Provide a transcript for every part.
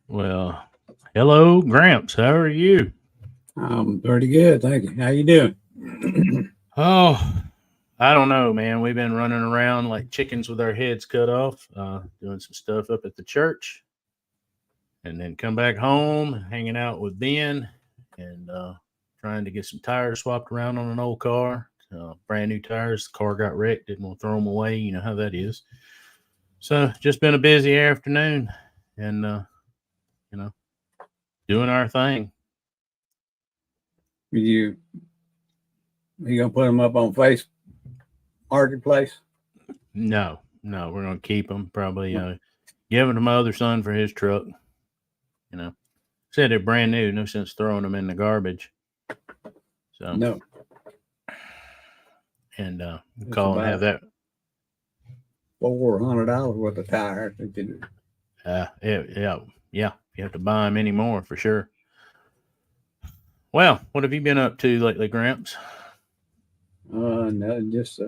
Well, hello, Grumps. How are you? I'm pretty good, thank you. How you doing? Oh, I don't know, man. We've been running around like chickens with our heads cut off, doing some stuff up at the church, and then come back home, hanging out with Ben, and trying to get some tires swapped around on an old car. Brand new tires. The car got wrecked. Didn't want to throw them away. You know how that is. So just been a busy afternoon, and you know, doing our thing. You gonna put them up on Face Marketplace? No, we're gonna keep them. Probably give them to my other son for his truck. You know, said they're brand new. No sense throwing them in the garbage. So No, and it's call and have about that. $400 worth of tires. Yeah. You have to buy them anymore for sure. Well, what have you been up to lately, Gramps? No, just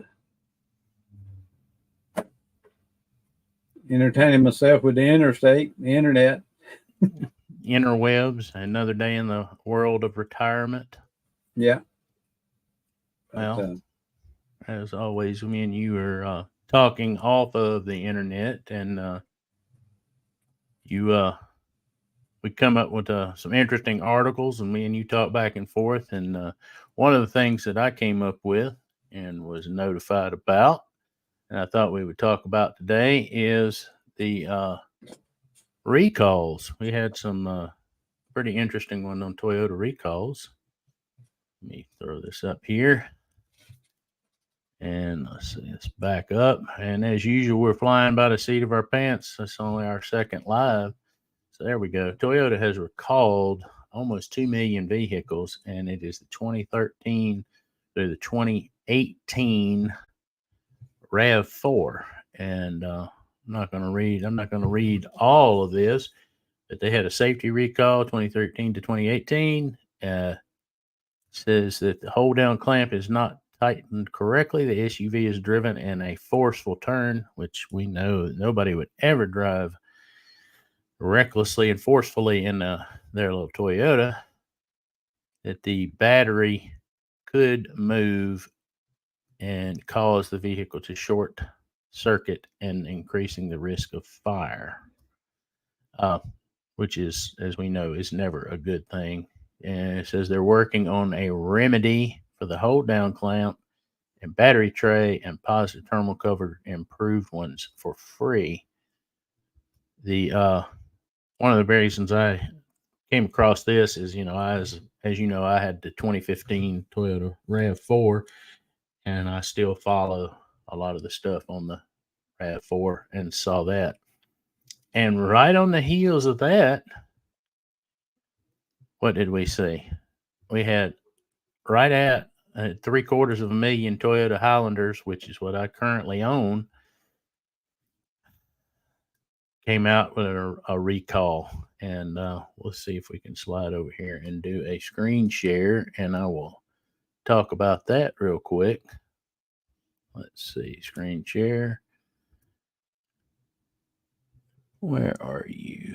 entertaining myself with the internet. Interwebs. Another day in the world of retirement. Yeah. Well, But, as always, me and you are talking off of the internet, and you we come up with some interesting articles, and me and you talk back and forth. And one of the things that I came up with and was notified about, and I thought we would talk about today, is the recalls. We had some pretty interesting one on Toyota recalls. Let me throw this up here. And let's see, let's back up. And as usual, we're flying by the seat of our pants. That's only our second live. So there we go. Toyota has recalled almost 2 million vehicles, and it is the 2013 through the 2018 RAV4. And I'm not going to read all of this, but they had a safety recall 2013 to 2018. Says that the hold down clamp is not tightened correctly. The SUV is driven in a forceful turn, which we know nobody would ever drive recklessly and forcefully in their little Toyota. That the battery could move and cause the vehicle to short circuit and increasing the risk of fire, which is, as we know, is never a good thing. And it says they're working on a remedy for the hold down clamp and battery tray and positive thermal cover improved ones for free. The one of the reasons I came across this is, as you know, I had the 2015 Toyota RAV4, and I still follow a lot of the stuff on the RAV4 and saw that. And right on the heels of that, what did we see? We had right at 750,000 Toyota Highlanders, which is what I currently own, came out with a recall. And we'll see if we can slide over here and do a screen share, and I will talk about that real quick. Let's see, screen share. Where are you?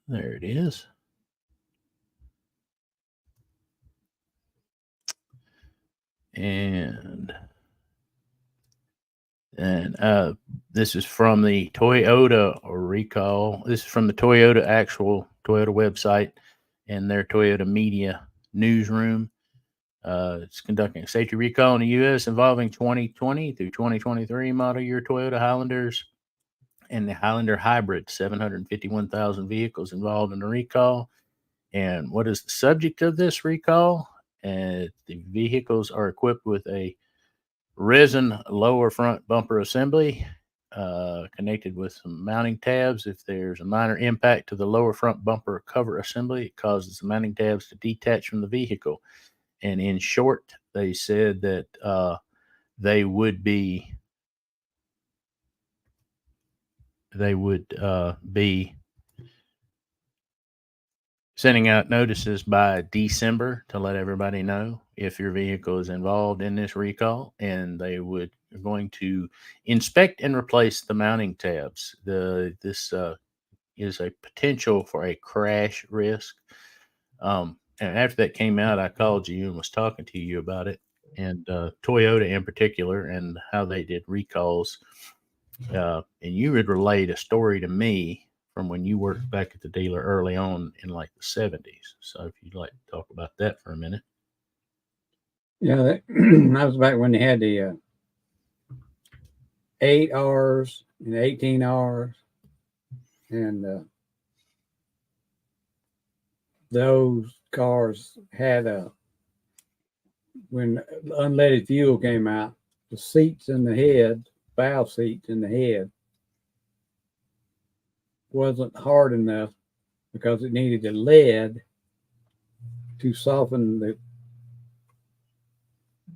There it is. And this is from the Toyota recall. This is from the Toyota actual Toyota website and their Toyota media newsroom. It's conducting a safety recall in the U.S. involving 2020 through 2023 model year Toyota Highlanders and the Highlander Hybrid. 751,000 vehicles involved in the recall. And what is the subject of this recall? The vehicles are equipped with a resin lower front bumper assembly connected with some mounting tabs. If there's a minor impact to the lower front bumper cover assembly, it causes the mounting tabs to detach from the vehicle. And in short, they said that they would be sending out notices by December to let everybody know if your vehicle is involved in this recall, and they are going to inspect and replace the mounting tabs. This is a potential for a crash risk. And after that came out, I called you and was talking to you about it, and Toyota in particular, and how they did recalls. And you had relayed a story to me from when you worked back at the dealer early on in like the 70s. So if you'd like to talk about that for a minute. Yeah, that was back when they had the 8 R's and 18 R's, and those cars had when unleaded fuel came out, the seats in the head, valve seats in the head, wasn't hard enough because it needed the lead to soften the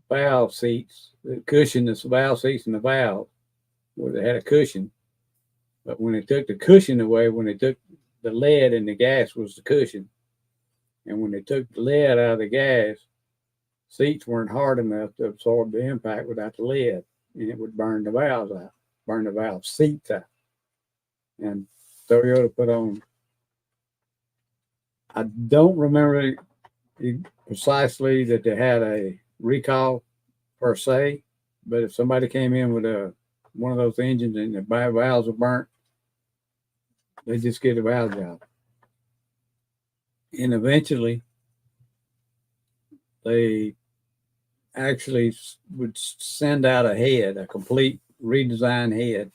valve seats, the cushion, the valve seats and the valve, where they had a cushion. But when they took the cushion away, when they took the lead and the gas was the cushion. And when they took the lead out of the gas, seats weren't hard enough to absorb the impact without the lead, and it would burn the valves out, burn the valve seats out. And Toyota put on, I don't remember precisely that they had a recall per se, but if somebody came in with one of those engines and the valves were burnt, they just get a valve job. And eventually, they actually would send out a head, a complete redesigned head,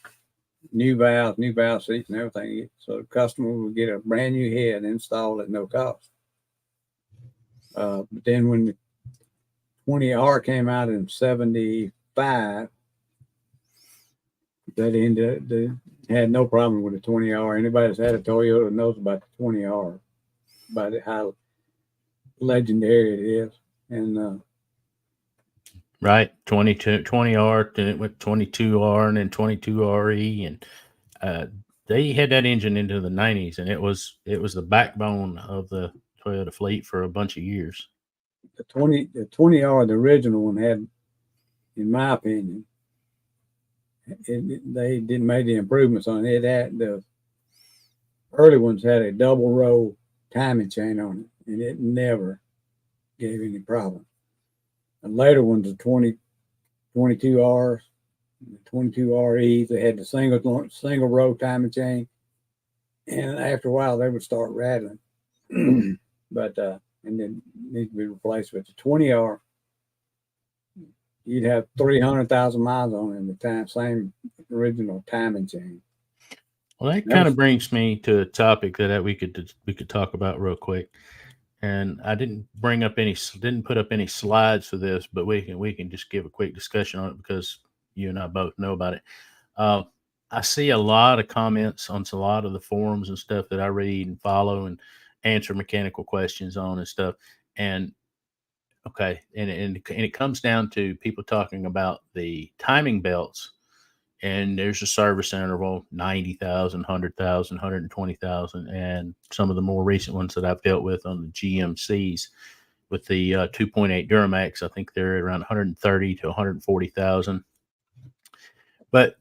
new valves, new valve seats and everything. So the customer would get a brand new head installed at no cost. But then when the 20R came out in 75, they had no problem with the 20R. Anybody that's had a Toyota knows about the 20R, about how legendary it is. And right, 20R, then it went 22R and then 22RE, and they had that engine into the 90s, and it was the backbone of the Toyota fleet for a bunch of years. The 20R, the original one, had, in my opinion, they didn't make the improvements on it. The early ones had a double row timing chain on it, and it never gave any problem. The later ones, the 22Rs, the 22REs, they had the single row timing chain, and after a while they would start rattling. But and then need to be replaced with the 20R. You'd have 300,000 miles on it in the same original timing chain. Well, that kind of brings me to a topic that we could talk about real quick. And I didn't put up any slides for this, but we can just give a quick discussion on it because you and I both know about it. I see a lot of comments on a lot of the forums and stuff that I read and follow and answer mechanical questions on and stuff. And okay, and it comes down to people talking about the timing belts. And there's a service interval, 90,000, 100,000, 120,000. And some of the more recent ones that I've dealt with on the GMCs with the 2.8 Duramax, I think they're around 130 to 140,000. But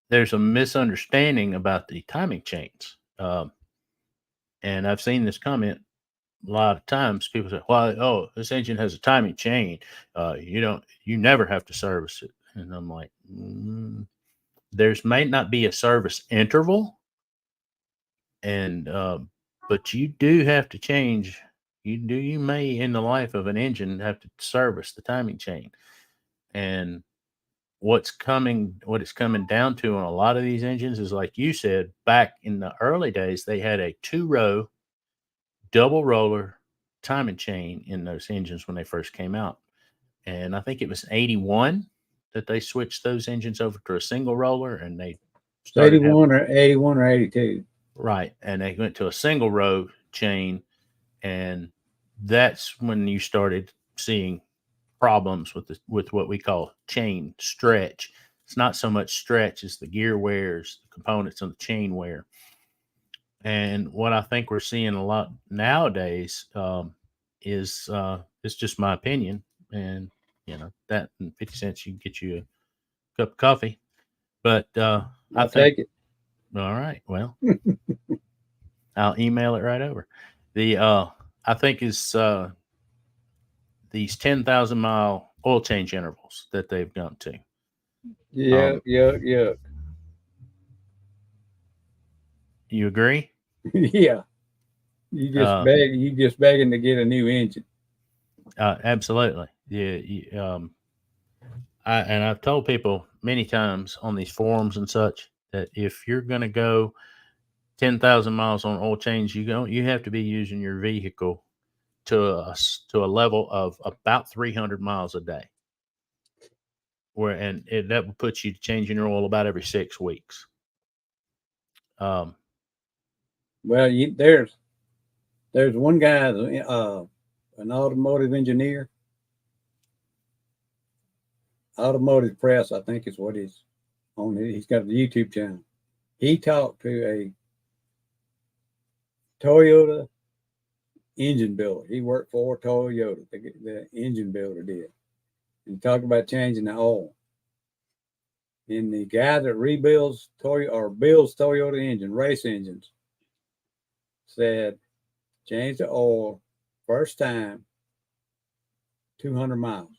there's a misunderstanding about the timing chains. And I've seen this comment a lot of times. People say, well, oh, this engine has a timing chain. You never have to service it. And I'm like, there's may not be a service interval, and but you do have to change. You may in the life of an engine have to service the timing chain. And what it's coming down to on a lot of these engines is, like you said, back in the early days, they had a 2-row double roller timing chain in those engines when they first came out. And I think it was 81 that they switched those engines over to a single roller, and they started 81 or 82. Right. And they went to a single row chain, and that's when you started seeing problems with what we call chain stretch. It's not so much stretch as the gear wears, the components on the chain wear. And what I think we're seeing a lot nowadays is it's just my opinion, and that and 50 cents you can get you a cup of coffee. But I think take it. All right. Well, I'll email it right over. The I think it's these 10,000-mile oil change intervals that they've gone to. Yeah, yeah, yeah, You agree? yeah. You just begging to get a new engine. Absolutely. Yeah. I've told people many times on these forums and such that if you're going to go 10,000 miles on oil change, you have to be using your vehicle to a level of about 300 miles a day. That will put you changing your oil about every 6 weeks. Well, there's one guy, an automotive engineer, automotive press, I think is what he's on. He's got a YouTube channel. He talked to a Toyota engine builder. He worked for Toyota, the engine builder did. And talked about changing the oil. And the guy that rebuilds builds Toyota engine, race engines, said, change the oil first time 200 miles.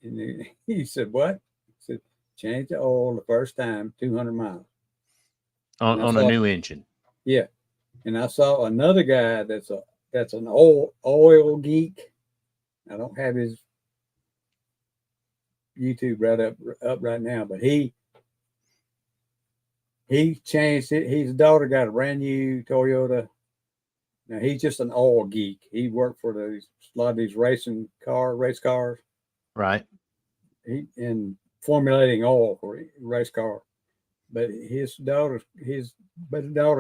And he said, what? He said, change the oil the first time 200 miles. On a new engine. Yeah. And I saw another guy that's an oil geek. I don't have his YouTube up right now, but he changed it. His daughter got a brand new Toyota. Now he's just an oil geek. He worked for a lot of these race cars. Right. In formulating oil for race car. But his daughter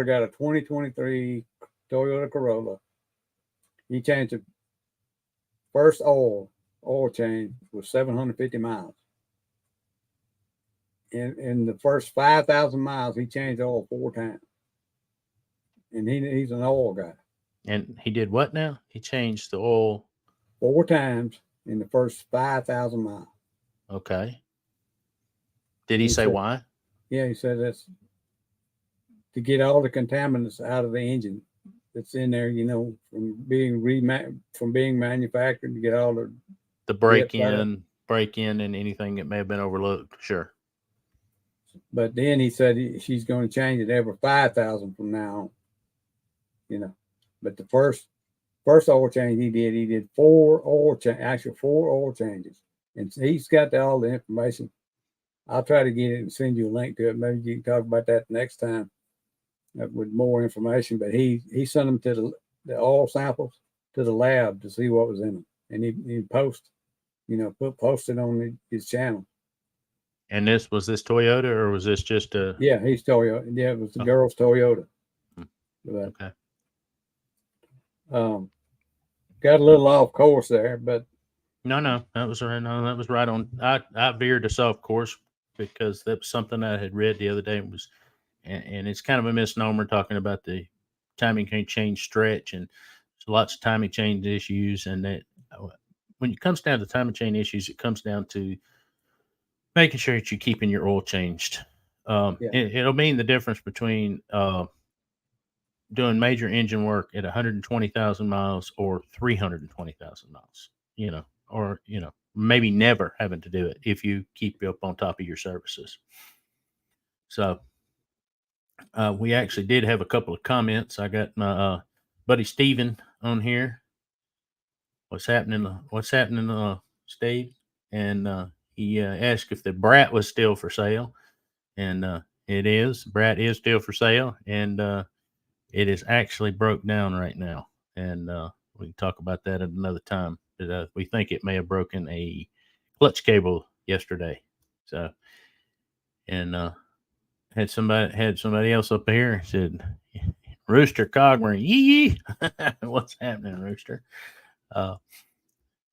got a 2023 Toyota Corolla. He changed the first oil change was 750 miles. In the first 5,000 miles, he changed oil 4 times. And he's an oil guy. And he did what now? He changed the oil 4 times in the first 5,000 miles. Okay. Did he say why? Yeah, he said that's to get all the contaminants out of the engine that's in there, from being manufactured, to get all the break in and anything that may have been overlooked. Sure. But then he said she's going to change it every 5,000 from now on. But the first oil change he did 4 oil changes, and he's got all the information. I'll try to get it and send you a link to it. Maybe you can talk about that next time with more information. But he sent them to the oil samples to the lab to see what was in them, and he posted on his channel. And was this Toyota, or was this just a? Yeah, he's Toyota. Yeah, it was the girl's Toyota. But, okay. Got a little off course there, but no, that was right. No, that was right on. I veered us off course because that was something I had read the other day. And it's kind of a misnomer talking about the timing change stretch, and lots of timing change issues. And that when it comes down to timing chain issues, it comes down to making sure that you're keeping your oil changed. It'll mean the difference between doing major engine work at 120,000 miles or 320,000 miles, or maybe never having to do it if you keep up on top of your services. So we actually did have a couple of comments. I got my buddy Steven on here. What's happening, Steve? And he asked if the Brat was still for sale. And it is. Brat is still for sale. And it is actually broke down right now. And we can talk about that at another time. But, we think it may have broken a clutch cable yesterday. So, and had somebody else up here said, Rooster Cogburn, yee. What's happening, Rooster?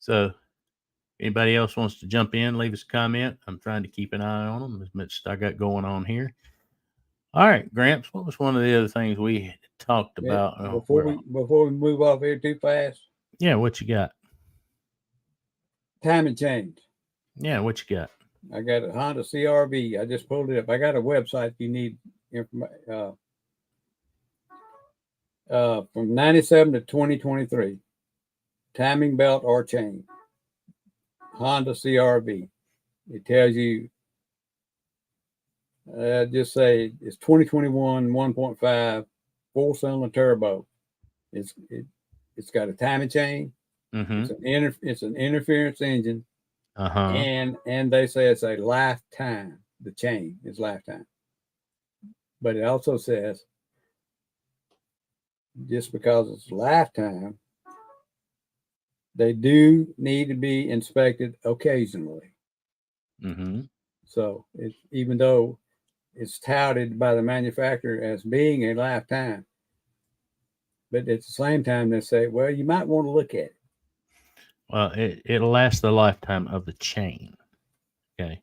So anybody else wants to jump in, leave us a comment. I'm trying to keep an eye on them as much as I got going on here. All right, Grumps, what was one of the other things we talked about? Before we move off here too fast? Yeah, what you got? Timing change. Yeah, what you got? I got a Honda CRV. I just pulled it up. I got a website if you need information. From 97 to 2023. Timing belt or chain. Honda CRV. It tells you, just say it's 2021 1.5 4-cylinder turbo. It's got a timing chain. Mm-hmm. It's an interference engine. Uh-huh. And they say it's a lifetime. The chain is lifetime. But it also says just because it's lifetime, they do need to be inspected occasionally. Mm-hmm. So even though it's touted by the manufacturer as being a lifetime, but at the same time they say, well, you might want to look at it. Well, it'll last the lifetime of the chain. Okay.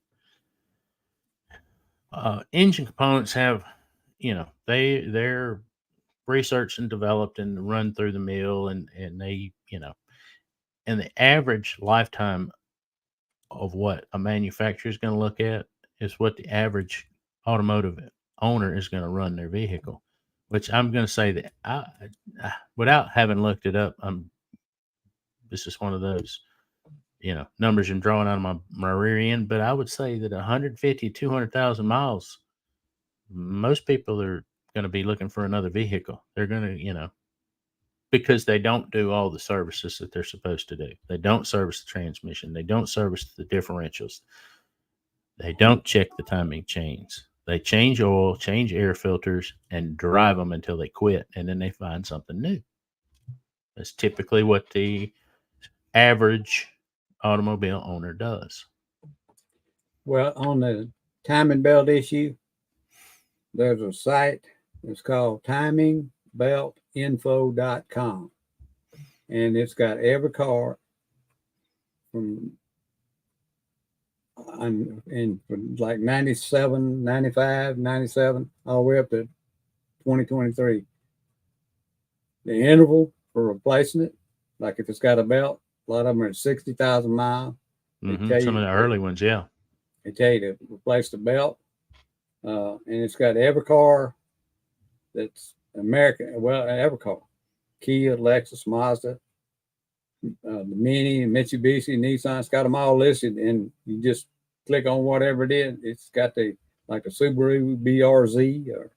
Engine components have, they're researched and developed and run through the mill, and they, and the average lifetime of what a manufacturer is going to look at is what the average automotive owner is going to run their vehicle, which I'm going to say that without having looked it up, this is one of those, numbers I'm drawing out of my rear end, but I would say that 150, 200,000 miles, most people are going to be looking for another vehicle. They're going to, because they don't do all the services that they're supposed to do. They don't service the transmission. They don't service the differentials. They don't check the timing chains. They change oil, change air filters, and drive them until they quit, and then they find something new. That's typically what the average automobile owner does. Well, on the timing belt issue, there's a site. It's called timingbeltinfo.com. And it's got every car from like 97, 95, 97, all the way up to 2023. The interval for replacing it, like if it's got a belt, a lot of them are 60,000 miles. Mm-hmm. Some of the early ones, yeah. They tell you to replace the belt. And it's got every car that's American, well, every car. Kia, Lexus, Mazda, the Mini, Mitsubishi, Nissan. It's got them all listed, and you just click on whatever it is. It's got the Subaru BRZ.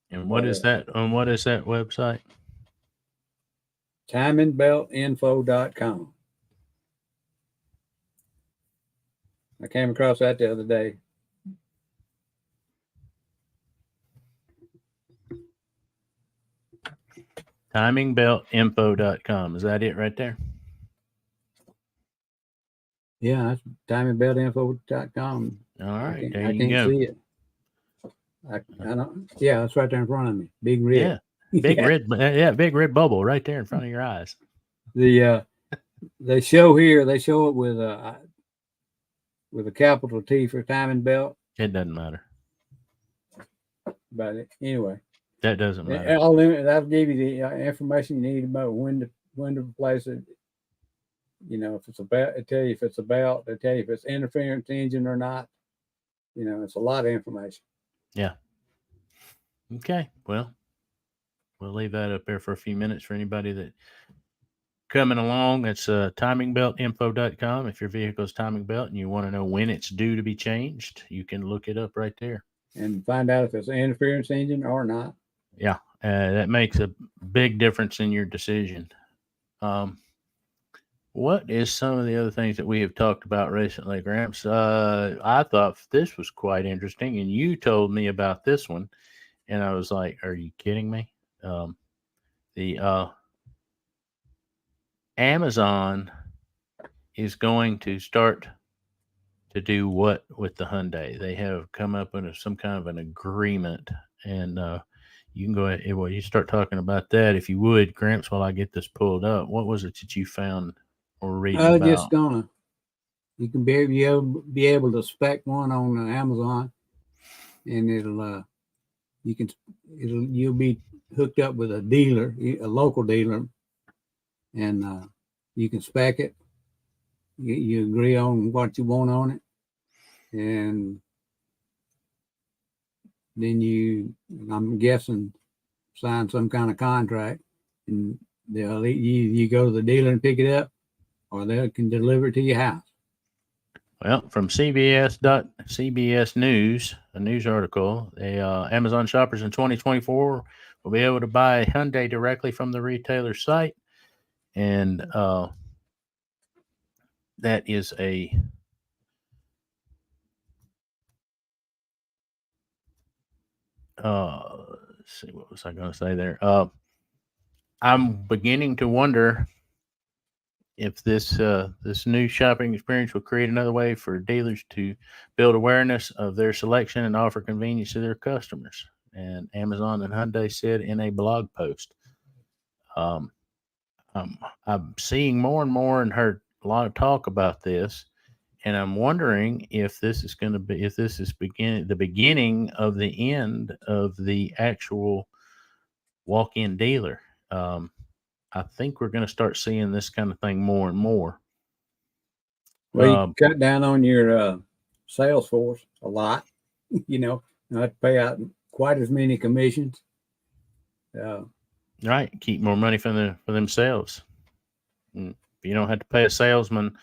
And what is that? And what is that website? Timingbeltinfo.com. I came across that the other day. Timingbeltinfo.com. Is that it right there? Yeah, that's timingbeltinfo.com. All right, I can't see it. I don't. Yeah, it's right there in front of me. Big red. Yeah, big red. Yeah, big red bubble right there in front of your eyes. They show it with a capital T for timing belt. It doesn't matter. But anyway, that doesn't matter. That'll give you the information you need about when to replace it. If it's a belt, they tell you if it's a belt. They tell you if it's interference engine or not. It's a lot of information. Yeah. Okay. Well, we'll leave that up there for a few minutes for anybody that coming along. It's timingbeltinfo.com. If your vehicle's timing belt and you want to know when it's due to be changed, you can look it up right there and find out if it's an interference engine or not. Yeah, that makes a big difference in your decision. What is some of the other things that we have talked about recently, Grumps? I thought this was quite interesting, and you told me about this one, and I was like, "Are you kidding me?" The Amazon is going to start to do what with the Hyundai? They have come up with some kind of an agreement, and you can go ahead. Well, you start talking about that if you would, Grumps, while I get this pulled up. What was it that you found or reading about? You can be able to spec one on Amazon, and you'll be hooked up with a dealer, a local dealer, and you can spec it. You agree on what you want on it, and then I'm guessing, sign some kind of contract, and you go to the dealer and pick it up, or they can deliver it to your house. Well, from CBS News, a news article, Amazon shoppers in 2024 will be able to buy Hyundai directly from the retailer site, and that is a let's see, what was I going to say there? I'm beginning to wonder if this new shopping experience will create another way for dealers to build awareness of their selection and offer convenience to their customers. And Amazon and Hyundai said in a blog post. I'm seeing more and more and heard a lot of talk about this, and I'm wondering if this is going to be the beginning of the end of the actual walk-in dealer. I think we're going to start seeing this kind of thing more and more. Well, you cut down on your sales force a lot, not to pay out quite as many commissions. Right, keep more money for themselves. And you don't have to pay a salesman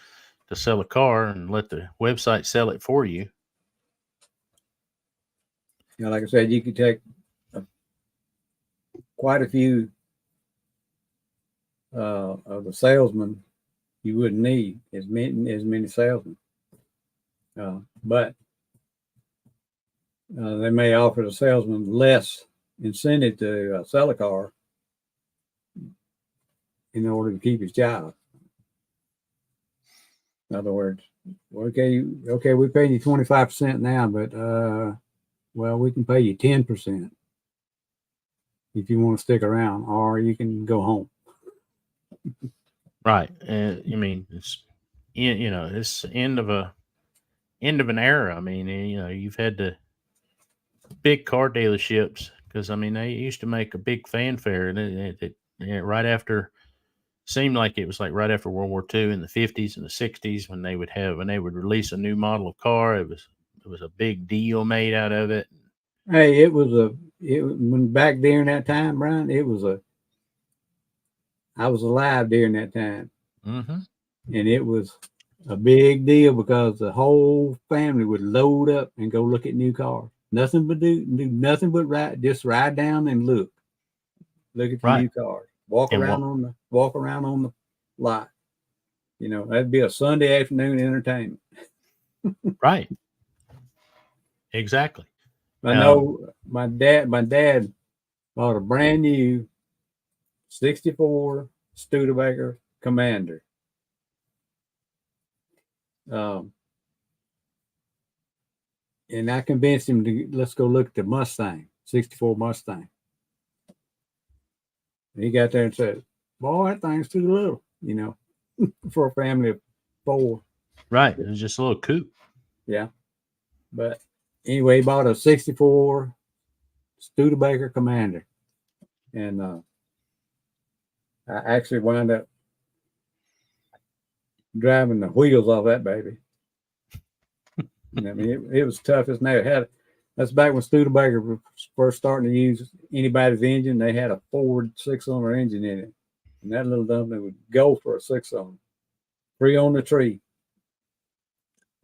to sell a car and let the website sell it for you. Like I said, you could take quite a few of the salesmen. You wouldn't need as many salesmen, but they may offer the salesman less incentive to sell a car in order to keep his job. In other words, okay, we pay you 25% now, but we can pay you 10% if you want to stick around, or you can go home. Right. I mean, it's it's the end of an era. I mean, you've had the big car dealerships, because I mean they used to make a big fanfare, and it right after, seemed like it was like right after World War II in the 50s and the 60s, when they would release a new model of car. It was a big deal made out of it. Hey, when back during that time, Brian, I was alive during that time. Mm-hmm. And it was a big deal because the whole family would load up and go look at new cars. Nothing but do nothing but ride down and look at the new cars. Walk around on the lot. That'd be a Sunday afternoon entertainment. Right. Exactly. I know my dad bought a brand new 64 Studebaker Commander. And I convinced him to let's go look at the Mustang, 64 Mustang. And he got there and said, "Boy, that thing's too little, for a family of 4." Right. It was just a little coupe. Yeah. But anyway, he bought a 64 Studebaker Commander. And I actually wound up driving the wheels off that baby. I mean, it was tough as nails. That's back when Studebaker was first starting to use anybody's engine. They had a Ford 6-cylinder engine in it, and that little dumpling would go for a 6-cylinder, 3 on the tree.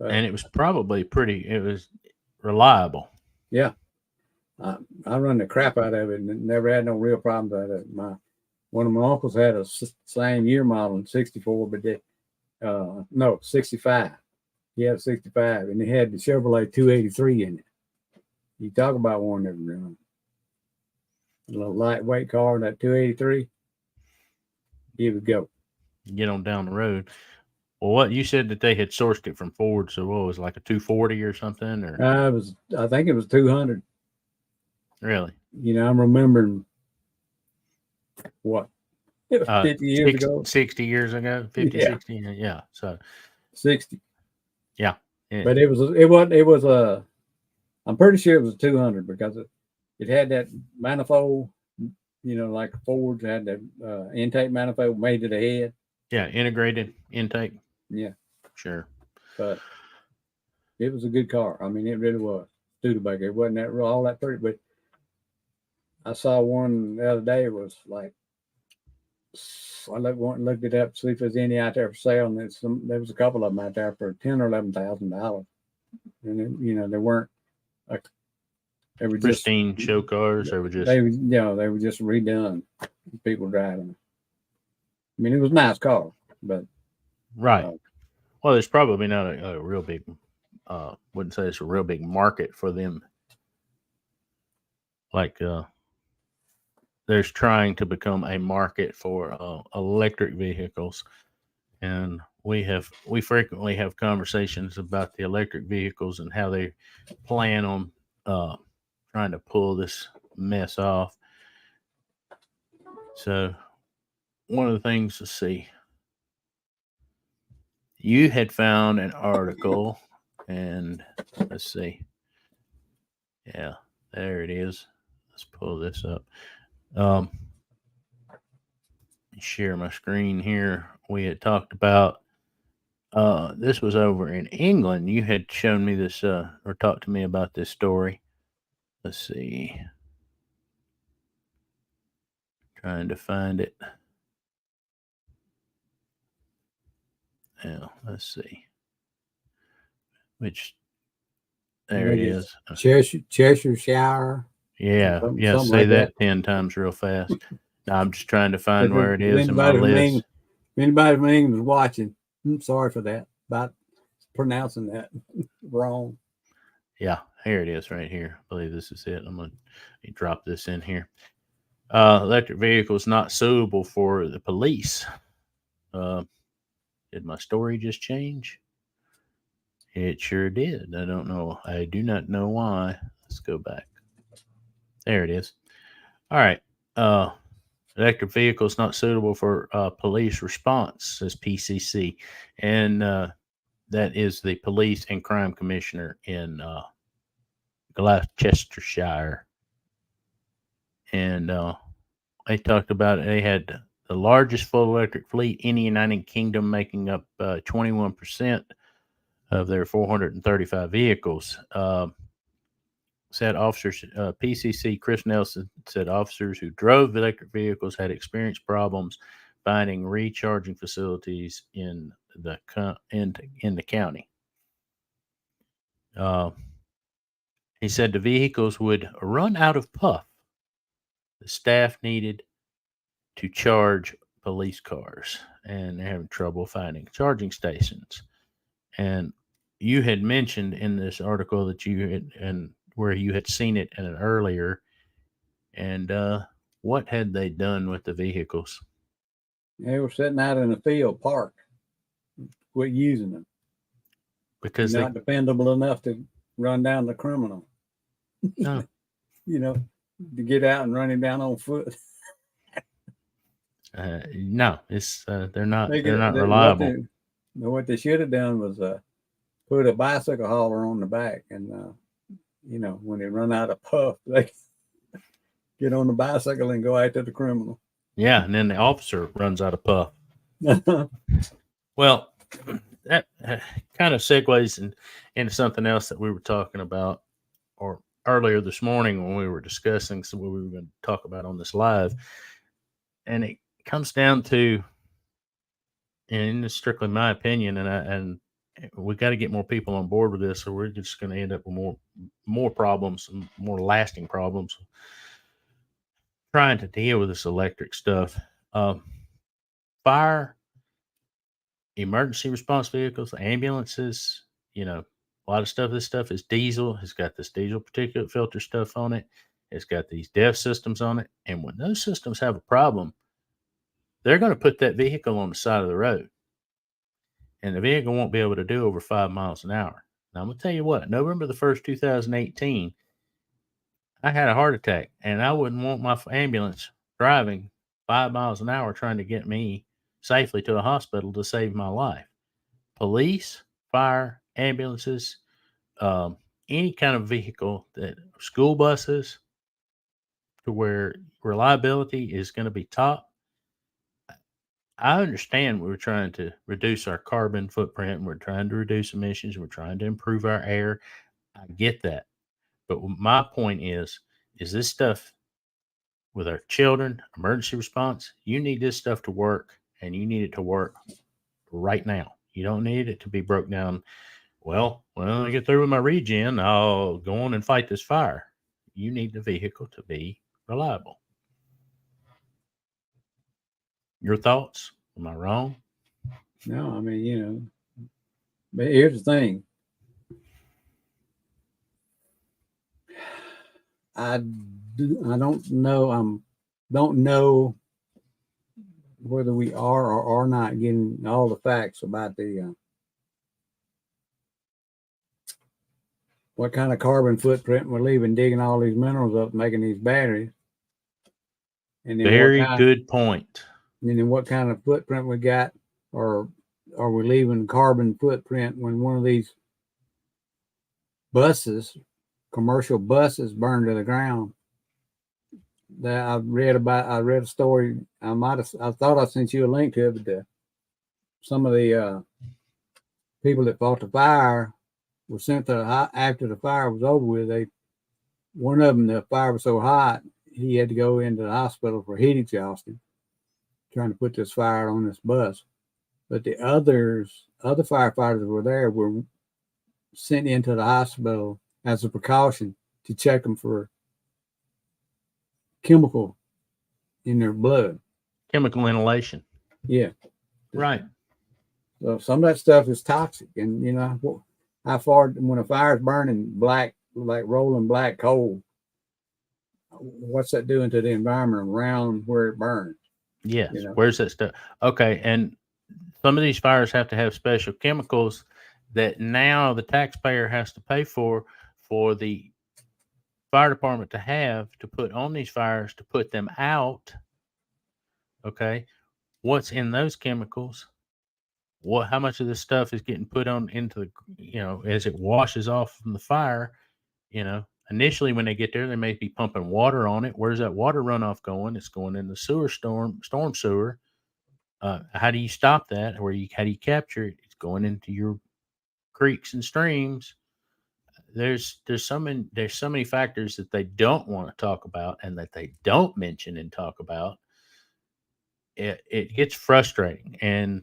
And it was probably it was reliable. Yeah, I run the crap out of it and never had no real problems out of it. One of my uncles had a same year model in 64, but 65. He had a 65, and he had the Chevrolet 283 in it. You talk about one of them. A little lightweight car, that 283. Here we go. Get on down the road. Well, what you said that they had sourced it from Ford, so what was it, like a 240 or something, or I think it was 200. Really? I'm remembering what 50 years ago, 60 years ago, 50, yeah. 60, yeah. So 60. Yeah. But it was I'm pretty sure it was a 200 because it had that manifold, like Ford's had that intake manifold made to the head. Yeah, integrated intake. Yeah, sure. But It was a good car. I mean, it really was. Studebaker. It wasn't all that pretty, but I saw one the other day. It was like I looked it up, see if there's any out there for sale, and there was a couple of them out there for $10,000 or $11,000, and they weren't like they were just Pristine show cars. They were just they were just redone. People driving them. I mean, it was a nice car, but right. Well, there's probably not a real big. Wouldn't say it's a real big market for them. Like there's trying to become a market for electric vehicles, and we frequently have conversations about the electric vehicles and how they plan on trying to pull this mess off. So one of the things to see, you had found an article, and let's see. Yeah, there it is. Let's pull this up. Share my screen here. We had talked about this was over in England. You had shown me this or talked to me about this story. Let's see. Trying to find it. Yeah, let's see. Which there it is. Cheshire. Yeah, yeah. Something Say like that 10 times real fast. Now I'm just trying to find If where it is in my list. If anybody from England was watching, I'm sorry for that, about pronouncing that wrong. Yeah, here it is right here. I believe this is it. I'm going to drop this in here. Electric vehicles not suitable for the police. Did my story just change? It sure did. I don't know. I do not know why. Let's go back. There it is. All right. Electric vehicles not suitable for police response, says PCC. And that is the police and crime commissioner in Gloucestershire. And they talked about it. They had the largest full electric fleet in the United Kingdom, making up 21% of their 435 vehicles. Said officers, PCC Chris Nelson said officers who drove electric vehicles had experienced problems finding recharging facilities in the county. He said the vehicles would run out of puff. The staff needed to charge police cars, and they're having trouble finding charging stations. And you had mentioned in this article that you had, and where you had seen it in an earlier, and what had they done with the vehicles? They were sitting out in the field, parked, quit using them Because they're not dependable enough to run down the criminal. No. To get out and run him down on foot. No, it's they're not reliable. What they should have done was put a bicycle hauler on the back, and when they run out of puff, they get on the bicycle and go after the criminal. Yeah, and then the officer runs out of puff. Well, that kind of segues into something else that we were talking about, or earlier this morning when we were discussing what we were going to talk about on this live, and it comes down to, and it's strictly my opinion, and we got to get more people on board with this, or we're just going to end up with more problems and more lasting problems trying to deal with this electric stuff. Fire, emergency response vehicles, ambulances, a lot of stuff. This stuff is diesel. It's got this diesel particulate filter stuff on it. It's got these DEF systems on it. And when those systems have a problem, they're going to put that vehicle on the side of the road. And the vehicle won't be able to do over 5 miles an hour. Now, I'm going to tell you what, November the 1st, 2018, I had a heart attack, and I wouldn't want my ambulance driving 5 miles an hour trying to get me safely to a hospital to save my life. Police, fire, ambulances, any kind of vehicle, that school buses, to where reliability is going to be top. I understand we're trying to reduce our carbon footprint. And we're trying to reduce emissions. We're trying to improve our air. I get that. But my point is this stuff with our children, emergency response, you need this stuff to work, and you need it to work right now. You don't need it to be broke down. Well, when I get through with my regen, I'll go on and fight this fire. You need the vehicle to be reliable. Your thoughts? Am I wrong? No, I mean, but here's the thing. I don't know whether we are or are not getting all the facts about the what kind of carbon footprint we're leaving digging all these minerals up, making these batteries. And then Very good point. And then what kind of footprint we got, or are we leaving carbon footprint when one of these buses, commercial buses, burn to the ground? That I read a story. I thought I sent you a link to it, but some of the people that fought the fire were sent to after the fire was over with. One of them, the fire was so hot, he had to go into the hospital for heat exhaustion, trying to put this fire on this bus. But the other firefighters were sent into the hospital as a precaution to check them for chemical in their blood. Chemical inhalation. Yeah. Right. So some of that stuff is toxic. And, how far, when a fire is burning black, like rolling black coal, what's that doing to the environment around where it burns? Yes. Where's that stuff? Okay. And some of these fires have to have special chemicals that now the taxpayer has to pay for the fire department to have to put on these fires to put them out. Okay. What's in those chemicals? How much of this stuff is getting put on into the, as it washes off from the fire? Initially when they get there, they may be pumping water on it. Where's that water runoff going? It's going in the storm sewer. How do you stop that? How do you capture it? It's going into your creeks and streams. There's so many factors that they don't want to talk about and that they don't mention and talk about. It gets frustrating, and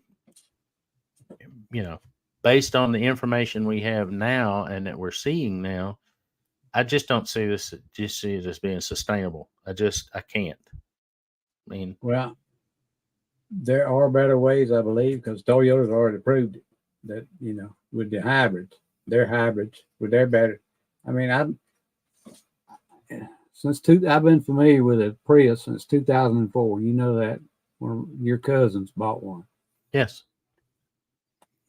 based on the information we have now and that we're seeing now, I just don't see this. Just see it as being sustainable. I can't. I mean, well, there are better ways, I believe, because Toyota's already proved it. That with the hybrids, their hybrids with their battery. I mean, I've been familiar with a Prius since 2004. You know that one of your cousins bought one. Yes.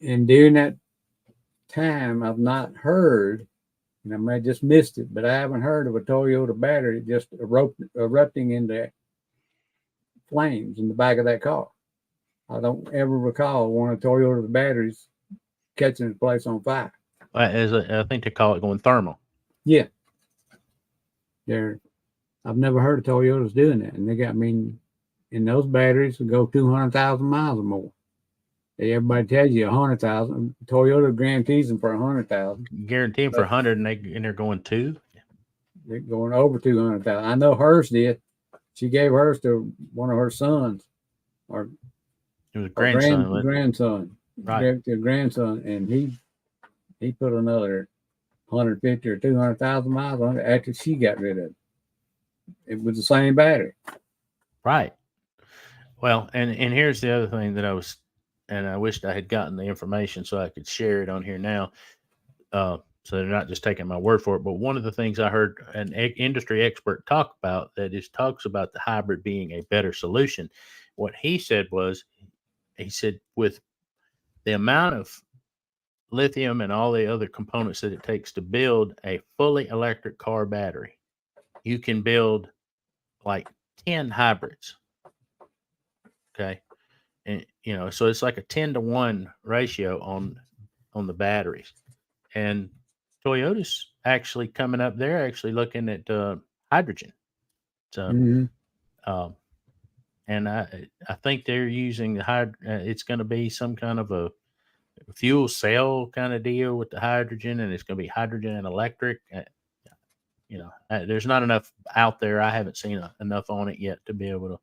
And during that time, I've not heard, and I may have just missed it, but I haven't heard of a Toyota battery just erupting into flames in the back of that car. I don't ever recall one of Toyota's batteries catching its place on fire. I think they call it going thermal. Yeah. I've never heard of Toyotas doing that. And and those batteries will go 200,000 miles or more. Everybody tells you 100,000. Toyota guarantees them for 100,000. Guarantee them for 100, and they're going 2. They're going over 200,000. I know hers did. She gave hers to one of her sons, or it was a grandson. Grandson, right? To a grandson, and he put another 150 or 200,000 miles on it after she got rid of it. It was the same battery. Right. Well, and here's the other thing that I wished I had gotten the information so I could share it on here now. So they're not just taking my word for it. But one of the things I heard an industry expert talk about talks about the hybrid being a better solution. What he said was, with the amount of lithium and all the other components that it takes to build a fully electric car battery, you can build like 10 hybrids. Okay. And, so it's like a 10-to-1 ratio on the batteries. And Toyota's actually coming up. They're actually looking at hydrogen. So, and I think they're using the it's going to be some kind of a fuel cell kind of deal with the hydrogen, and it's going to be hydrogen and electric. There's not enough out there. I haven't seen enough on it yet to be able to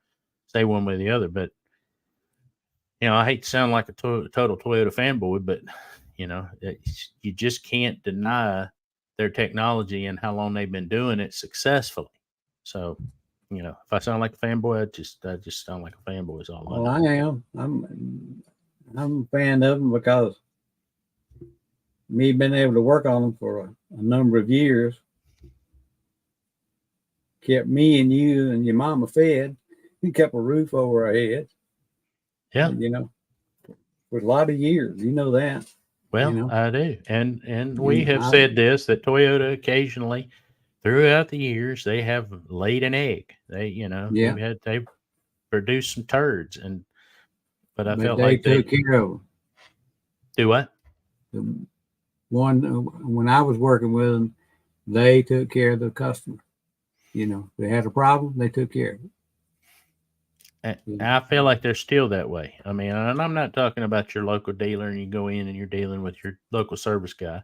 say one way or the other. But I hate to sound like a total Toyota fanboy, but you just can't deny their technology and how long they've been doing it successfully. So, if I sound like a fanboy, I just sound like a fanboy. Is all. Well, I am. I'm a fan of them because me being able to work on them for a number of years kept me and you and your mama fed. He kept a roof over our heads. Yeah. For a lot of years, that. Well, I do. And we have said this, that Toyota occasionally throughout the years, they have laid an egg. They've produced some turds, but I felt like they took care of them. Do what? When I was working with them, they took care of the customer. They had a problem, they took care of it. And I feel like they're still that way. I mean, and I'm not talking about your local dealer and you go in and you're dealing with your local service guy.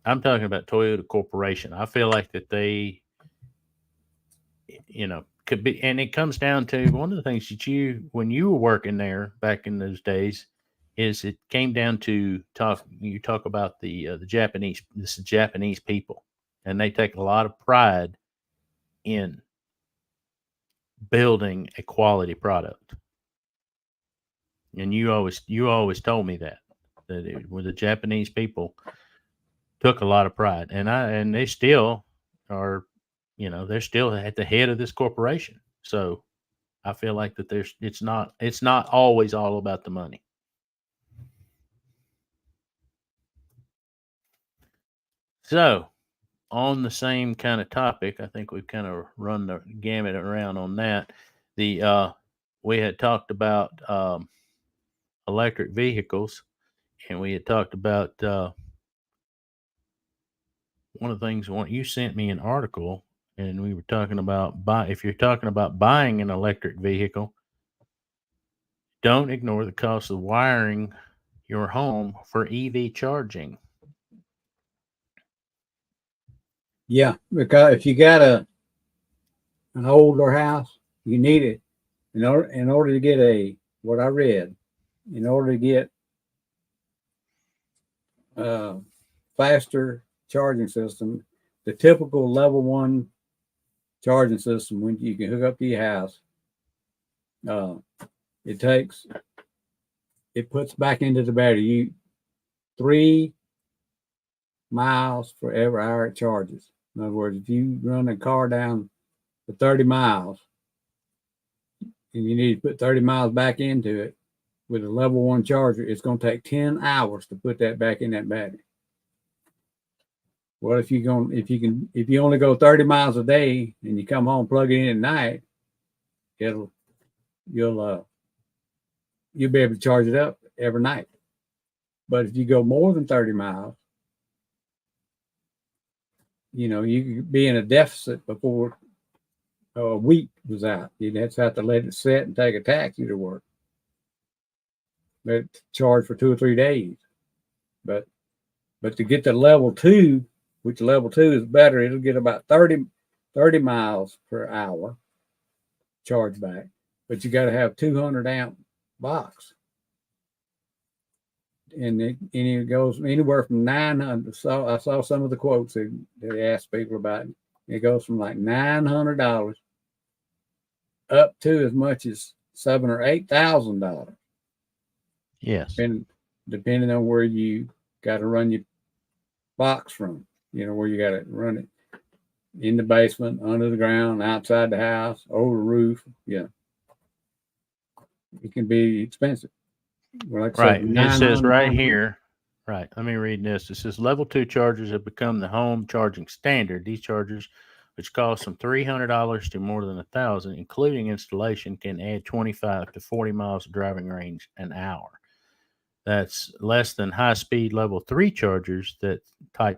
I'm talking about Toyota Corporation. I feel like that they, could be, and it comes down to one of the things that when you were working there back in those days, is it came down to you talk about the Japanese people, and they take a lot of pride in building a quality product. And you always told me that with the Japanese people took a lot of pride, and they still are, they're still at the head of this corporation. So I feel like that it's not always all about the money. So on the same kind of topic, I think we've kind of run the gamut around on that. We had talked about electric vehicles, and we had talked about one of the things you sent me an article, and we were talking about if you're talking about buying an electric vehicle, don't ignore the cost of wiring your home for EV charging. Yeah, because if you got an older house, you need it in order to get what I read, in order to get faster charging system, the typical level 1 charging system, when you can hook up to your house, it puts back into the battery 3 miles for every hour it charges. In other words, if you run a car down for 30 miles and you need to put 30 miles back into it with a level 1 charger, it's going to take 10 hours to put that back in that battery. Well, if you only go 30 miles a day and you come home, plug it in at night, you'll be able to charge it up every night. But if you go more than 30 miles, you could be in a deficit before a week was out. You'd have to let it sit and take a taxi to work. Let it charge for 2 or 3 days. But to get to level 2, which level 2 is better, it'll get about 30 miles per hour charge back. But you got to have 200 amp box. And it goes anywhere from 900. So I saw some of the quotes that they asked people about it. It goes from like $900 up to as much as $7,000 or $8,000. Yes, depending on where you got to run your box from. Where you got to run it in the basement, under the ground, outside the house, over the roof. Yeah, it can be expensive. Well, like right. It says right here, right. Let me read this. It says level 2 chargers have become the home charging standard. These chargers, which cost from $300 to more than $1,000, including installation, can add 25 to 40 miles of driving range an hour. That's less than high-speed level 3 chargers the type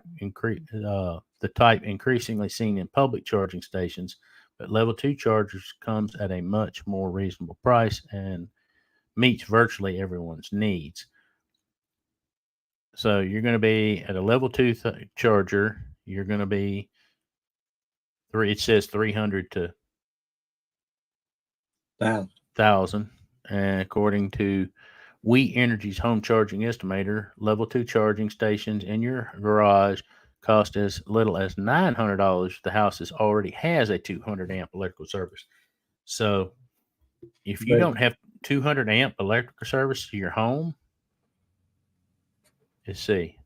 increasingly seen in public charging stations, But level 2 chargers comes at a much more reasonable price and meets virtually everyone's needs. So you're going to be at a level 2 charger. You're going to be it says 300 to 1,000, and according to We Energy's home charging estimator, level 2 charging stations in your garage cost as little as $900 if the house already has a 200 amp electrical service. So if you don't have 200 amp electrical service to your home, let's see,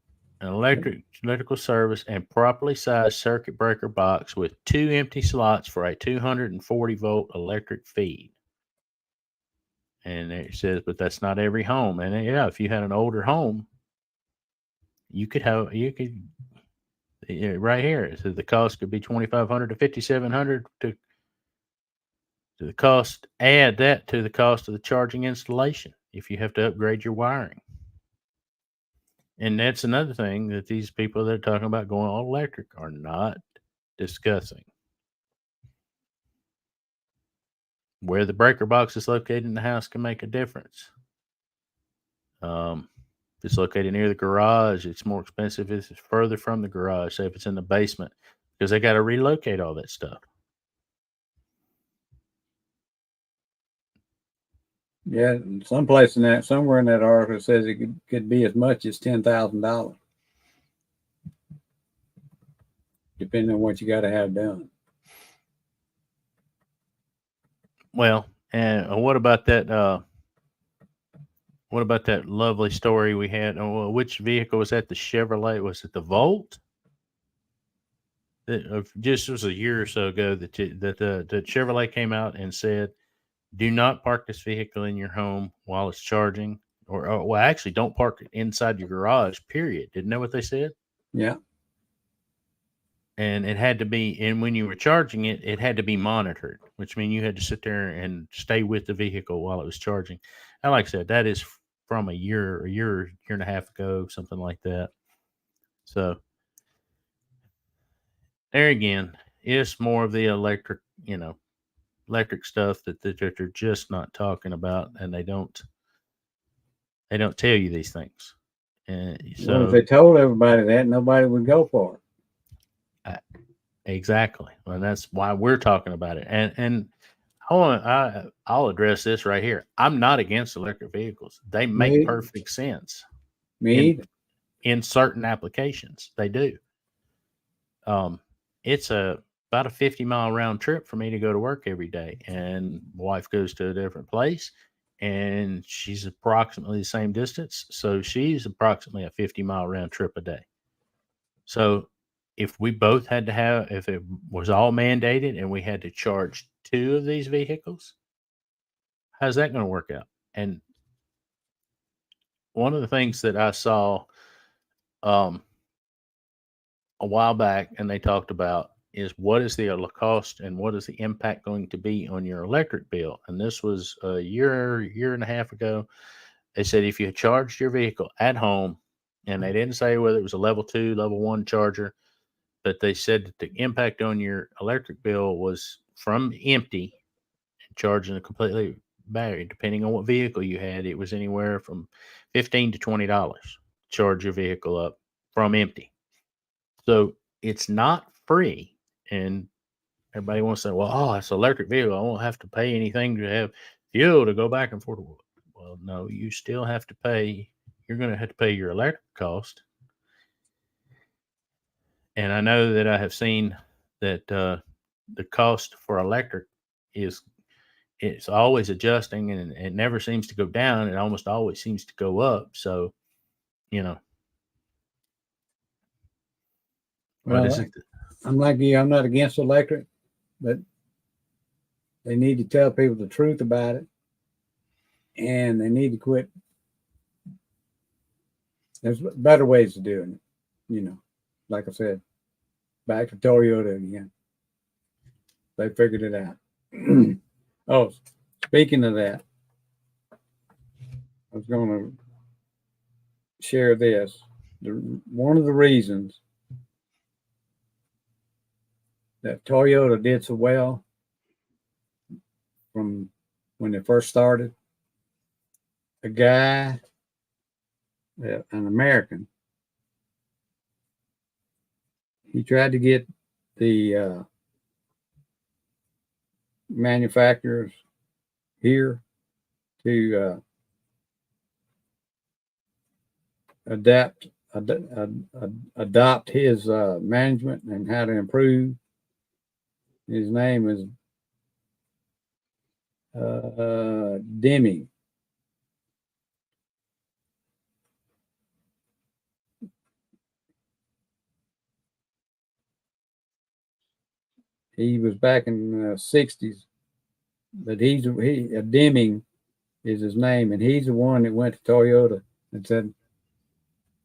an electrical service and properly sized circuit breaker box with 2 empty slots for a 240 volt electric feed. And it says, but that's not every home. And yeah, if you had an older home, right here, it says the cost could be $2,500 to $5,700 to the cost. Add that to the cost of the charging installation if you have to upgrade your wiring. And that's another thing that these people that are talking about going all electric are not discussing. Where the breaker box is located in the house can make a difference. If it's located near the garage, it's more expensive. If it's further from the garage, say if it's in the basement, because they got to relocate all that stuff. Yeah, somewhere in that article says it could be as much as $10,000, depending on what you got to have done. Well, and what about that? What about that lovely story we had? Which vehicle was that? The Chevrolet? Was it the Volt? Just was a year or so ago that the Chevrolet came out and said, "Do not park this vehicle in your home while it's charging." Well, actually, don't park it inside your garage. Period. Didn't know what they said? Yeah. And it had to be, and when you were charging it, it had to be monitored, which means you had to sit there and stay with the vehicle while it was charging. And like I said, that is from a year and a half ago, something like that. So there again, it's more of the electric stuff that they're just not talking about, and they don't tell you these things. And so if they told everybody that, nobody would go for it. Exactly. And that's why we're talking about it. And I'll address this right here. I'm not against electric vehicles. They make perfect sense. In certain applications, they do. It's about a 50-mile round trip for me to go to work every day, and my wife goes to a different place, and she's approximately the same distance, so she's approximately a 50-mile round trip a day. So if we both had to have, if it was all mandated and we had to charge 2 of these vehicles, how's that going to work out? And one of the things that I saw a while back, and they talked about, is what is the cost and what is the impact going to be on your electric bill? And this was a year and a half ago. They said if you charged your vehicle at home, and they didn't say whether it was a level 2, level 1 charger, but they said that the impact on your electric bill was from empty and charging a completely battery, depending on what vehicle you had. It was anywhere from $15 to $20 to charge your vehicle up from empty. So it's not free. And everybody wants to say, well, it's an electric vehicle. I won't have to pay anything to have fuel to go back and forth. Well, no, you still have to pay. You're going to have to pay your electric cost. And I know that I have seen that the cost for electric it's always adjusting, and it never seems to go down. It almost always seems to go up. So, well, I'm like you. I'm not against electric, but they need to tell people the truth about it, and they need to quit. There's better ways of doing it. Like I said, back to Toyota again. They figured it out. Oh, speaking of that, I was going to share this. One of the reasons that Toyota did so well from when they first started. A guy, an American, he tried to get the manufacturers here to adopt his management and how to improve. His name is Deming. He was back in the 60s, but Deming is his name, and he's the one that went to Toyota and said,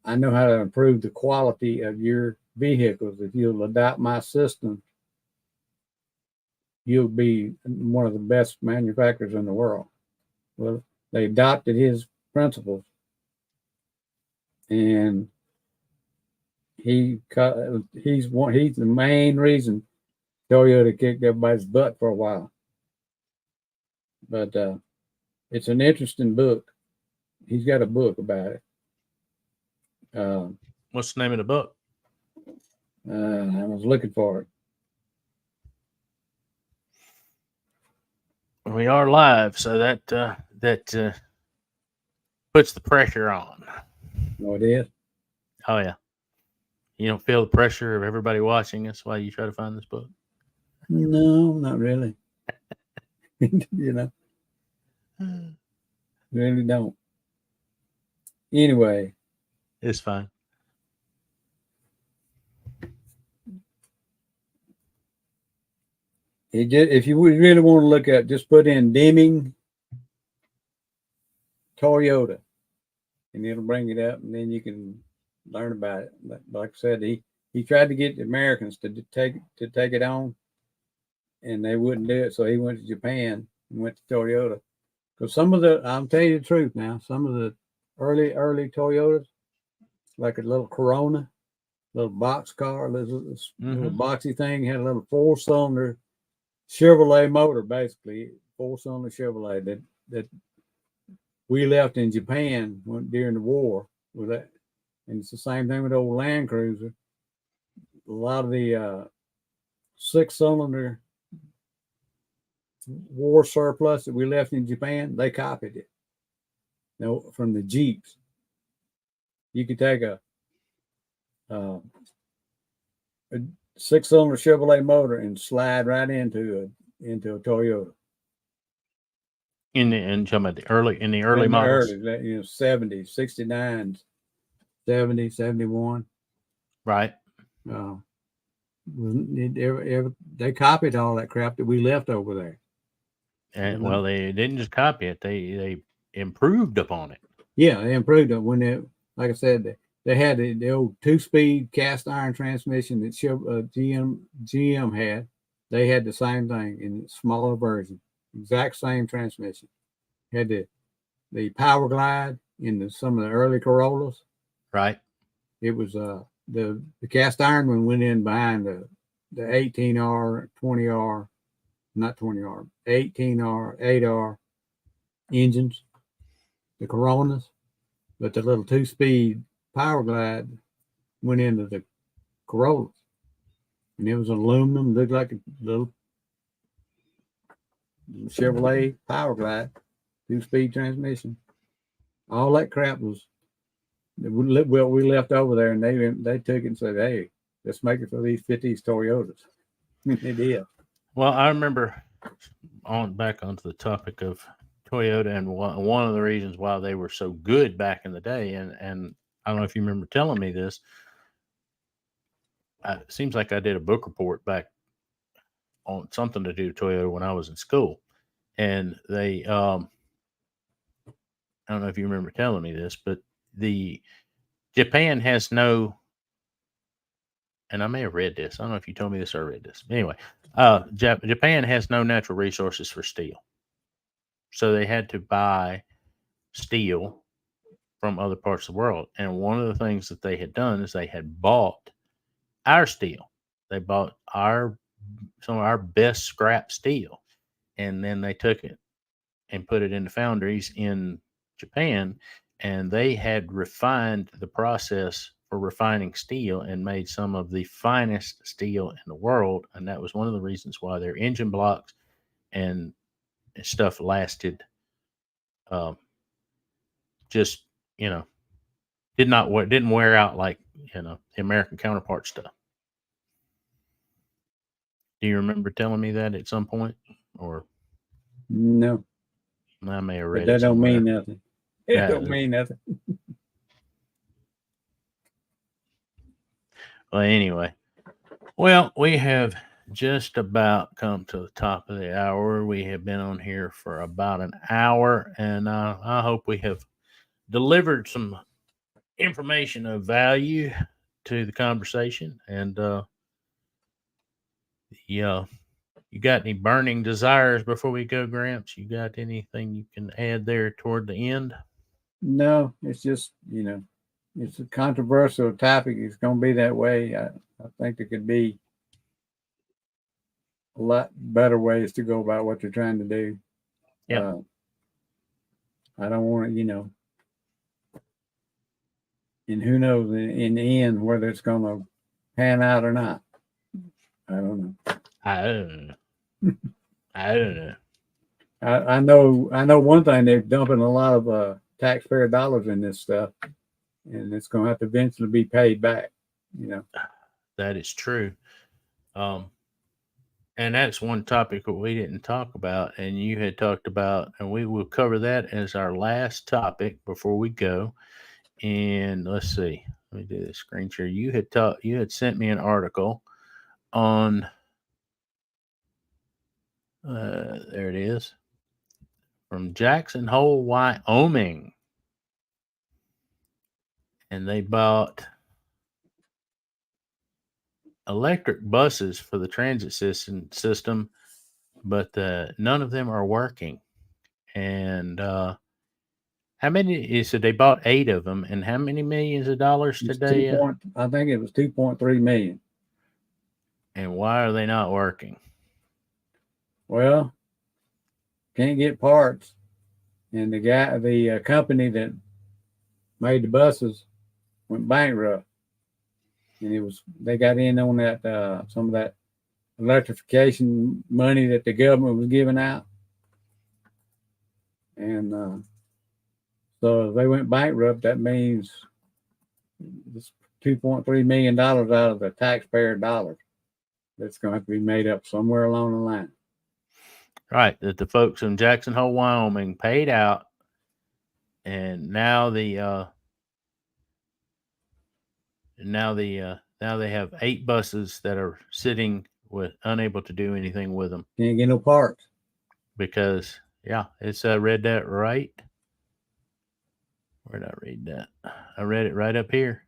I know how to improve the quality of your vehicles. If you'll adopt my system, you'll be one of the best manufacturers in the world. Well, they adopted his principles, and he's the main reason Toyota kicked everybody's butt for a while. But it's an interesting book. He's got a book about it. What's the name of the book? I was looking for it. We are live, so that puts the pressure on. Oh, it is? Oh yeah. You don't feel the pressure of everybody watching. That's why you try to find this book. No, not really. You know, really don't. Anyway, it's fine. If you really want to look at, just put in Deming Toyota, and it'll bring it up, and then you can learn about it. Like I said, he tried to get the Americans to take it on, and they wouldn't do it. So he went to Japan and went to Toyota. Because I'm telling you the truth now, some of the early Toyotas, like a little Corona, little box car, little boxy thing, had a little 4-cylinder Chevrolet motor, basically 4-cylinder Chevrolet that we left in Japan during the war with that. And it's the same thing with old Land Cruiser. A lot of the 6-cylinder war surplus that we left in Japan, they copied it. From the Jeeps. You could take a 6-cylinder Chevrolet motor and slide right into a Toyota. In the early models, early, 70s, 69s, 70, 71. Right. They copied all that crap that we left over there. And well, they didn't just copy it; they improved upon it. Yeah, they improved it when like I said, they had the old 2-speed cast iron transmission that GM had. They had the same thing in a smaller version, exact same transmission. Had the Power Glide in some of the early Corollas. Right. It was the cast iron one went in behind the 18R, 20R, not 20R, 18R, 8R engines, the Coronas, but the little 2-speed Power Glide went into the Corollas. And it was aluminum, looked like a little Chevrolet Power Glide, 2-speed transmission. All that crap was what we left over there, and they took it and said, "Hey, let's make it for these 50s Toyotas." They did. Well, I remember back onto the topic of Toyota, and one of the reasons why they were so good back in the day, and I don't know if you remember telling me this. It seems like I did a book report back on something to do with Toyota when I was in school, and they I don't know if you remember telling me this, but Japan has no, and I may have read this. I don't know if you told me this or I read this. Anyway, Japan has no natural resources for steel. So they had to buy steel from other parts of the world. And one of the things that they had done is they had bought our steel. They bought some of our best scrap steel. and then they took it and put it into foundries in Japan, and they had refined the process for refining steel and made some of the finest steel in the world. And that was one of the reasons why their engine blocks and stuff lasted, just, didn't wear out like, the American counterpart stuff. Do you remember telling me that at some point? Or No, I may have but read that it don't somewhere. mean nothing. It Yeah. don't mean nothing. Well, anyway, well, we have just about come to the top of the hour. We have been on here for about an hour, and I hope we have delivered some information of value to the conversation. And yeah, you got any burning desires before we go, Gramps? You got anything you can add there toward the end? No, it's just, it's a controversial topic. It's going to be that way. I think there could be a lot better ways to go about what they're trying to do. Yeah. I don't want to, and who knows in the end whether it's going to pan out or not. I don't know. I don't know. I don't know. I know one thing, they're dumping a lot of taxpayer dollars in this stuff, and it's going to have to eventually be paid back. That is true. And that's one topic that we didn't talk about, and you had talked about, and we will cover that as our last topic before we go. And let's see, let me do this screen share. You had sent me an article on, there it is, from Jackson Hole, Wyoming, and they bought electric buses for the transit system, but none of them are working. And how many? He said they bought 8 of them, and how many millions of dollars today? I think it was 2.3 million. And why are they not working? Well, can't get parts, and the company that made the buses went bankrupt, and they got in on that some of that electrification money that the government was giving out, and so if they went bankrupt, that means it's $2.3 million out of the taxpayer dollars that's going to have to be made up somewhere along the line. Right, that the folks in Jackson Hole, Wyoming paid out, and now they have 8 buses that are sitting unable to do anything with them. Can't get no parts. Because, it's read that right. Where did I read that? I read it right up here.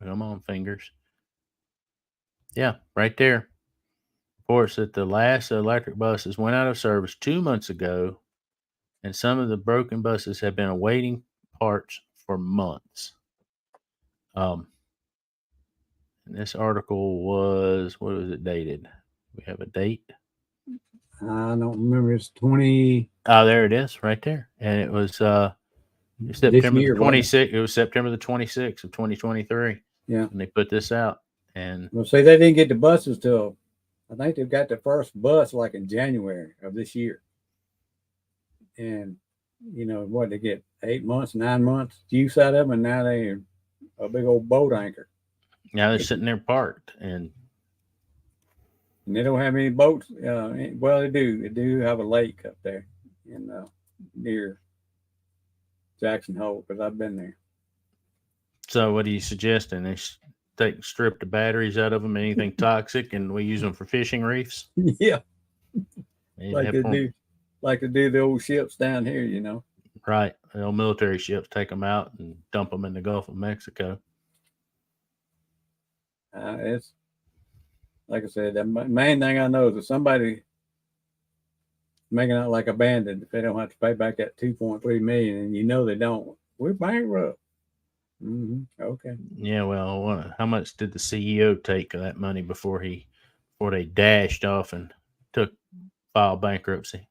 Come on, fingers. Yeah, right there. Reports that the last electric buses went out of service 2 months ago, and some of the broken buses have been awaiting parts for months. And this article was, what was it dated? We have a date? I don't remember. It's 20. Oh, there it is, right there. And it was September the 26th. It was September the 26th of 2023. Yeah. And they put this out. And well, see, they didn't get the buses till, I think they've got the first bus like in January of this year. And, what, they get 8 months, 9 months use out of them, and now they're a big old boat anchor. Now they're sitting there parked, and they don't have any boats. Well, they do. They do have a lake up there in near Jackson Hole, because I've been there. So what are you suggesting? They strip the batteries out of them, anything toxic, and we use them for fishing reefs? Yeah. Like they do the old ships down here, Right. The old military ships, take them out and dump them in the Gulf of Mexico. It's, like I said, the main thing I know is if somebody making out like a bandit, if they don't have to pay back that 2.3 million, and they don't, we're bankrupt. Okay. Yeah. Well, how much did the CEO take of that money before they dashed off and took file bankruptcy?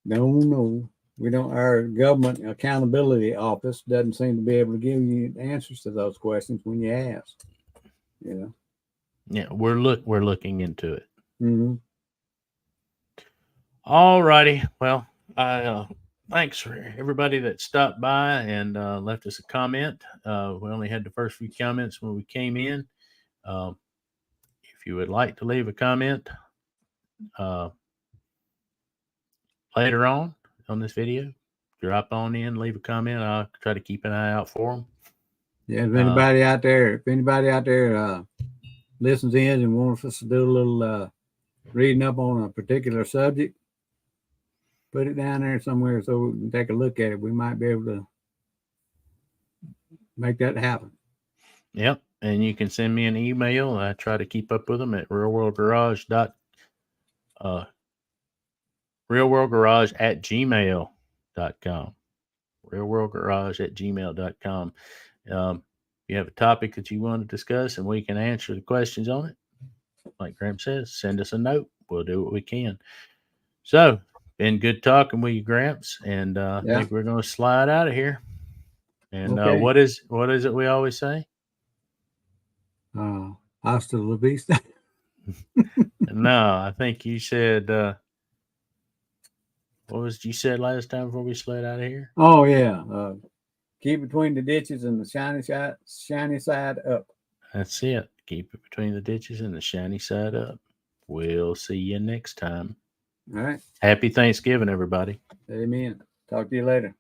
No. We don't. Our government accountability office doesn't seem to be able to give you answers to those questions when you ask. You know. Yeah, we're looking into it. Mm-hmm. All righty. Well, thanks for everybody that stopped by and left us a comment. We only had the first few comments when we came in. If you would like to leave a comment later on this video, drop on in, leave a comment. I'll try to keep an eye out for them. Yeah, if anybody out there listens in and wants us to do a little reading up on a particular subject, put it down there somewhere so we can take a look at it. We might be able to make that happen. Yep. And you can send me an email. I try to keep up with them at realworldgarage@gmail.com. realworldgarage@gmail.com. If you have a topic that you want to discuss and we can answer the questions on it, like Graham says, send us a note. We'll do what we can. So, been good talking with you, Gramps, and I think we're going to slide out of here. And okay. What is it we always say? Hasta la vista. No, I think you said, what was you said last time before we slid out of here? Oh, yeah. Keep between the ditches and the shiny side up. That's it. Keep it between the ditches and the shiny side up. We'll see you next time. All right. Happy Thanksgiving, everybody. Amen. Talk to you later.